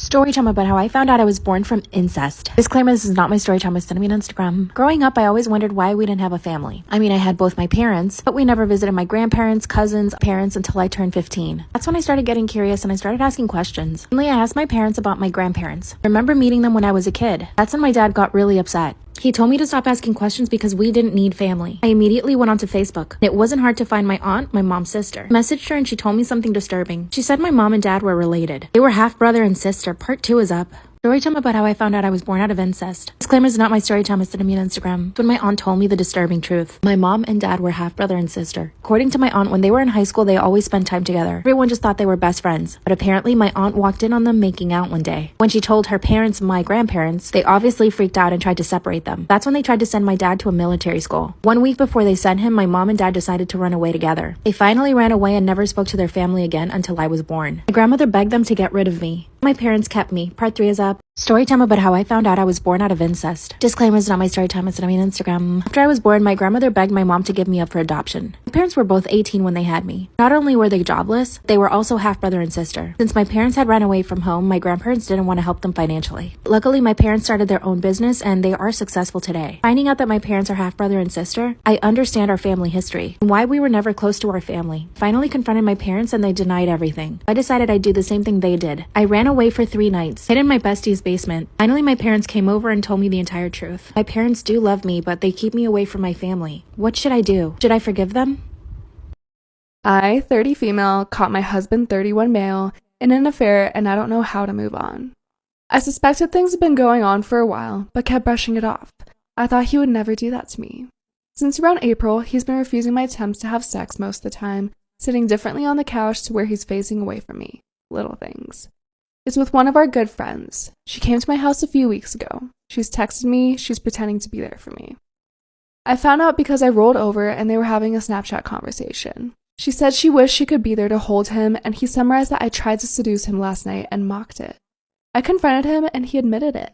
Story time about how I found out I was born from incest. Disclaimer, this is not my story time, it's sending me on Instagram. Growing up, I always wondered why we didn't have a family. I mean, I had both my parents, but we never visited my grandparents, cousins, parents until I turned 15. That's when I started getting curious and I started asking questions. Finally, I asked my parents about my grandparents. I remember meeting them when I was a kid. That's when my dad got really upset. He told me to stop asking questions because we didn't need family. I immediately went onto Facebook. It wasn't hard to find my aunt, my mom's sister. I messaged her and she told me something disturbing. She said my mom and dad were related. They were half brother and sister. Part 2 is up. Story time about how I found out I was born out of incest. Disclaimer, is not my story time, it's sending me on Instagram. When my aunt told me the disturbing truth. My mom and dad were half brother and sister. According to my aunt, when they were in high school, they always spent time together. Everyone just thought they were best friends. But apparently my aunt walked in on them making out one day. When she told her parents, my grandparents, they obviously freaked out and tried to separate them. That's when they tried to send my dad to a military school. 1 week before they sent him, my mom and dad decided to run away together. They finally ran away and never spoke to their family again until I was born. My grandmother begged them to get rid of me. My parents kept me. Part 3 is up. Story time about how I found out I was born out of incest. Disclaimer, is not my story time, it's on Instagram. After I was born, my grandmother begged my mom to give me up for adoption. My parents were both 18 when they had me. Not only were they jobless, they were also half brother and sister. Since my parents had run away from home, my grandparents didn't want to help them financially. Luckily, my parents started their own business and they are successful today. Finding out that my parents are half brother and sister, I understand our family history and why we were never close to our family. Finally confronted my parents and they denied everything. I decided I'd do the same thing they did. I ran away for 3 nights, hid in my bestie's basement. Finally, my parents came over and told me the entire truth. My parents do love me, but they keep me away from my family. What should I do? Should I forgive them? I, 30 female, caught my husband, 31 male, in an affair and I don't know how to move on. I suspected things had been going on for a while, but kept brushing it off. I thought he would never do that to me. Since around April, he's been refusing my attempts to have sex most of the time, sitting differently on the couch to where he's facing away from me. Little things. It's with one of our good friends. She came to my house a few weeks ago. She's texted me, she's pretending to be there for me. I found out because I rolled over and they were having a Snapchat conversation. She said she wished she could be there to hold him, and he summarized that I tried to seduce him last night and mocked it. I confronted him and he admitted it.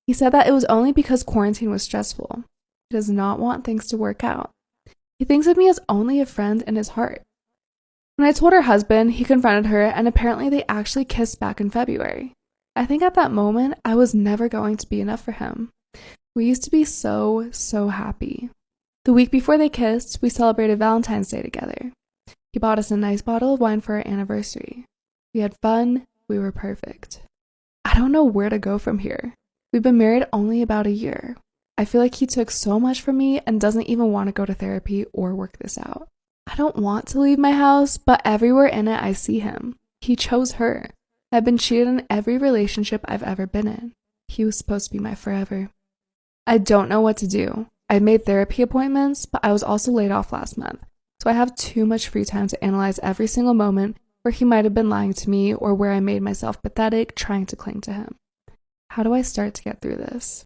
He said that it was only because quarantine was stressful. He does not want things to work out. He thinks of me as only a friend in his heart. When I told her husband, he confronted her and apparently they actually kissed back in February. I think at that moment, I was never going to be enough for him. We used to be so happy. The week before they kissed, we celebrated Valentine's Day together. He bought us a nice bottle of wine for our anniversary. We had fun, we were perfect. I don't know where to go from here. We've been married only about a year. I feel like he took so much from me and doesn't even want to go to therapy or work this out. I don't want to leave my house, but everywhere in it I see him. He chose her. I've been cheated in every relationship I've ever been in. He was supposed to be my forever. I don't know what to do. I've made therapy appointments, but I was also laid off last month, so I have too much free time to analyze every single moment where he might have been lying to me or where I made myself pathetic trying to cling to him. How do I start to get through this?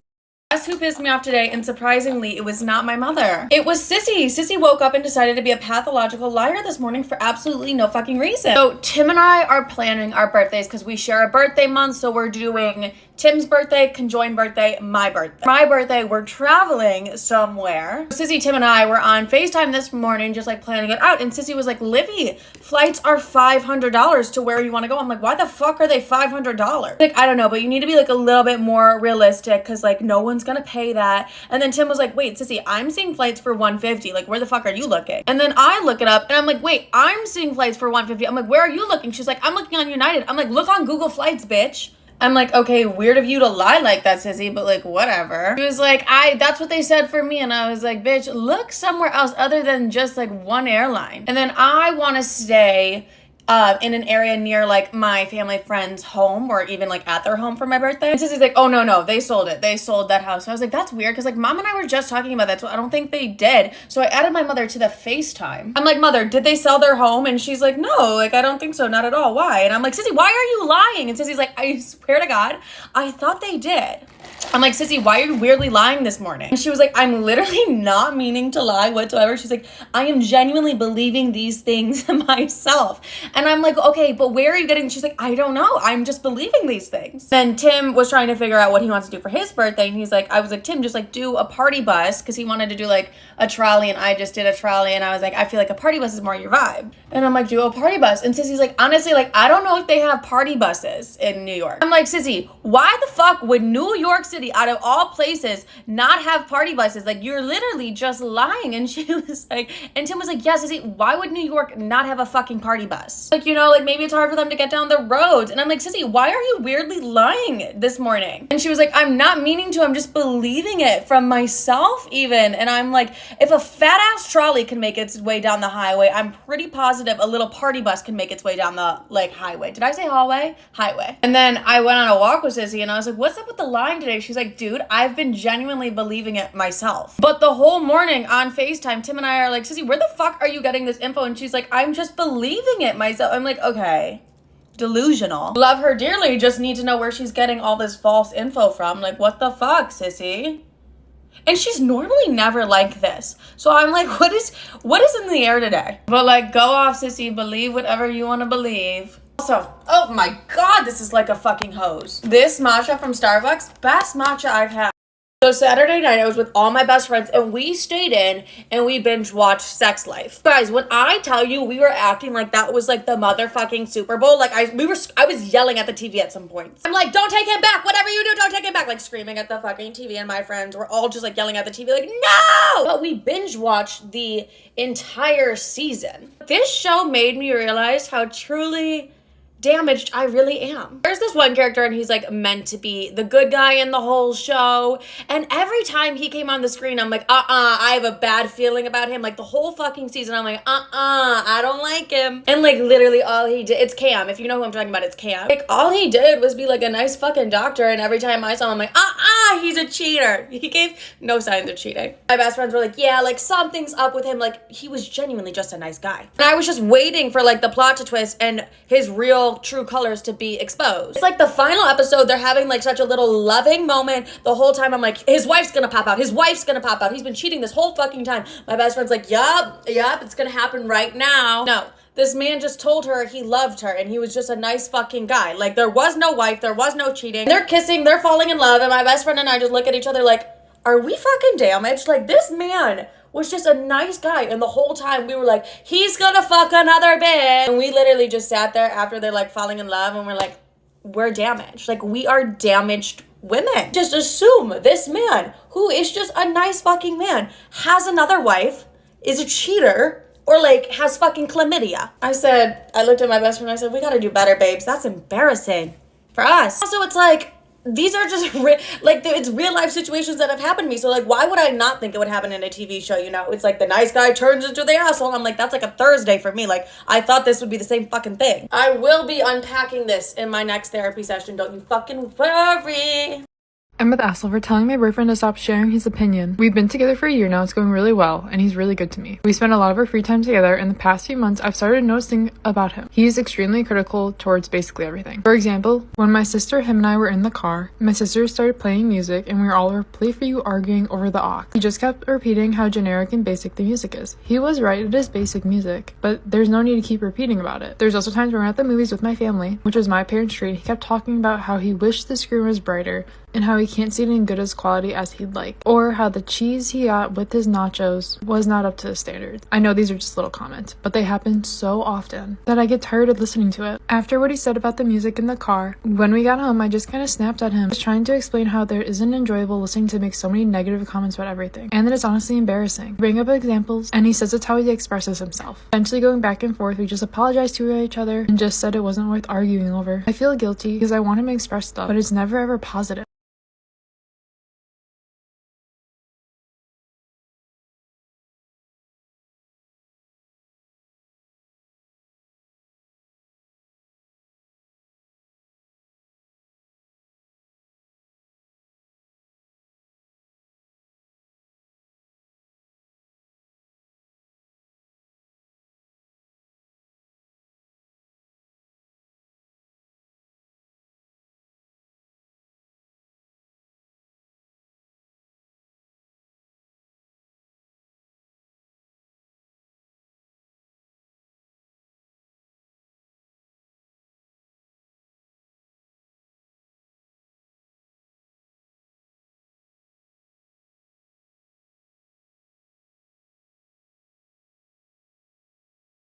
Guess who pissed me off today? And surprisingly, it was not my mother. It was Sissy. Sissy woke up and decided to be a pathological liar this morning for absolutely no fucking reason. So Tim and I are planning our birthdays because we share a birthday month. So we're doing Tim's birthday, conjoined birthday, my birthday. My birthday, we're traveling somewhere. Sissy, Tim, and I were on FaceTime this morning just like planning it out. And Sissy was like, Livy, flights are $500 to where you want to go. I'm like, why the fuck are they $500? Like, I don't know, but you need to be like a little bit more realistic because like no one's gonna pay that. And then Tim was like, wait, Sissy, I'm seeing flights for $150. Like, where the fuck are you looking? And then I look it up and I'm like, wait, I'm seeing flights for $150. I'm like, where are you looking? She's like, I'm looking on United. I'm like, look on Google Flights, bitch. I'm like, okay, weird of you to lie like that, Sissy, but like, whatever. She was like, that's what they said for me. And I was like, bitch, look somewhere else other than just like one airline. And then I want to stay in an area near like my family friend's home or even like at their home for my birthday. And Sissy's like, oh no, they sold it. They sold that house. So I was like, that's weird because like mom and I were just talking about that. So I don't think they did. So I added my mother to the FaceTime. I'm like, mother, did they sell their home? And she's like, no, like I don't think so. Not at all. Why? And I'm like, Sissy, why are you lying? And Sissy's like, I swear to God, I thought they did. I'm like, Sissy, why are you weirdly lying this morning? And she was like, I'm literally not meaning to lie whatsoever. She's like, I am genuinely believing these things myself. And I'm like, okay, but where are you getting? She's like, I don't know. I'm just believing these things. Then Tim was trying to figure out what he wants to do for his birthday. And he's like, I was like, Tim, just like do a party bus. Cause he wanted to do like a trolley and I just did a trolley. And I was like, I feel like a party bus is more your vibe. And I'm like, do a party bus. And Sissy's like, honestly, like, I don't know if they have party buses in New York. I'm like, Sissy, why the fuck would New York City, out of all places, not have party buses? Like, you're literally just lying. And she was like, and Tim was like, yeah, Sissy, why would New York not have a fucking party bus? Like, you know, like maybe it's hard for them to get down the roads. And I'm like, Sissy, why are you weirdly lying this morning? And she was like, I'm not meaning to, I'm just believing it from myself even. And I'm like, if a fat ass trolley can make its way down the highway, I'm pretty positive a little party bus can make its way down the like highway. Did I say hallway? Highway. And then I went on a walk with Sissy and I was like, what's up with the lying today? She's like, dude, I've been genuinely believing it myself. But the whole morning on FaceTime, Tim and I are like, Sissy, where the fuck are you getting this info? And she's like, I'm just believing it myself. I'm like, okay. Delusional. Love her dearly, just need to know where she's getting all this false info from. Like, what the fuck, Sissy? And she's normally never like this. So I'm like, what is in the air today? But like, go off, Sissy, believe whatever you want to believe. Also, oh my God, this is like a fucking hose. This matcha from Starbucks, best matcha I've had. So Saturday night, I was with all my best friends and we stayed in and we binge watched Sex Life. Guys, when I tell you we were acting like that was like the motherfucking Super Bowl, like I was yelling at the TV at some points. I'm like, don't take him back. Whatever you do, don't take him back. Like screaming at the fucking TV, and my friends were all just like yelling at the TV like, no! But we binge watched the entire season. This show made me realize how truly damaged I really am. There's this one character and he's like meant to be the good guy in the whole show, and every time he came on the screen I'm like, I have a bad feeling about him. Like the whole fucking season I'm like, I don't like him. And like literally all he did, it's Cam, if you know who I'm talking about, it's Cam. Like all he did was be like a nice fucking doctor, and every time I saw him I'm like, he's a cheater. He gave no signs of cheating. My best friends were like, yeah, like something's up with him. Like he was genuinely just a nice guy. And I was just waiting for like the plot to twist and his real true colors to be exposed. It's like the final episode, they're having like such a little loving moment. The whole time I'm like, his wife's gonna pop out. His wife's gonna pop out. He's been cheating this whole fucking time. My best friend's like, yup, it's gonna happen right now. No. This man just told her he loved her and he was just a nice fucking guy. Like there was no wife, there was no cheating. They're kissing, they're falling in love, and my best friend and I just look at each other like, are we fucking damaged? Like this man was just a nice guy, and the whole time we were like, he's gonna fuck another bitch. And we literally just sat there after they're like falling in love and we're like, we're damaged. Like we are damaged women. Just assume this man, who is just a nice fucking man, has another wife, is a cheater, or like has fucking chlamydia. I looked at my best friend and I said, we gotta do better, babes. That's embarrassing for us. Also, it's like, these are just it's real life situations that have happened to me. So like, why would I not think it would happen in a TV show? You know, it's like the nice guy turns into the asshole. I'm like, that's like a Thursday for me. Like I thought this would be the same fucking thing. I will be unpacking this in my next therapy session. Don't you fucking worry. I'm with Asshole for telling my boyfriend to stop sharing his opinion. We've been together for a year now, it's going really well, and he's really good to me. We spend a lot of our free time together. In the past few months, I've started noticing about him. He's extremely critical towards basically everything. For example, when my sister, him, and I were in the car, my sister started playing music, and we were all play for you arguing over the aux. He just kept repeating how generic and basic the music is. He was right, it is basic music, but there's no need to keep repeating about it. There's also times when we're at the movies with my family, which was my parents' treat. He kept talking about how he wished the screen was brighter, and how he can't see it in good as quality as he'd like, or how the cheese he got with his nachos was not up to the standards. I know these are just little comments, but they happen so often that I get tired of listening to it. After what he said about the music in the car, when we got home, I just kind of snapped at him, just trying to explain how there isn't enjoyable listening to make so many negative comments about everything, and that it's honestly embarrassing. Bring up examples, and he says it's how he expresses himself. Eventually going back and forth, we just apologized to each other and just said it wasn't worth arguing over. I feel guilty because I want him to express stuff, but it's never ever positive.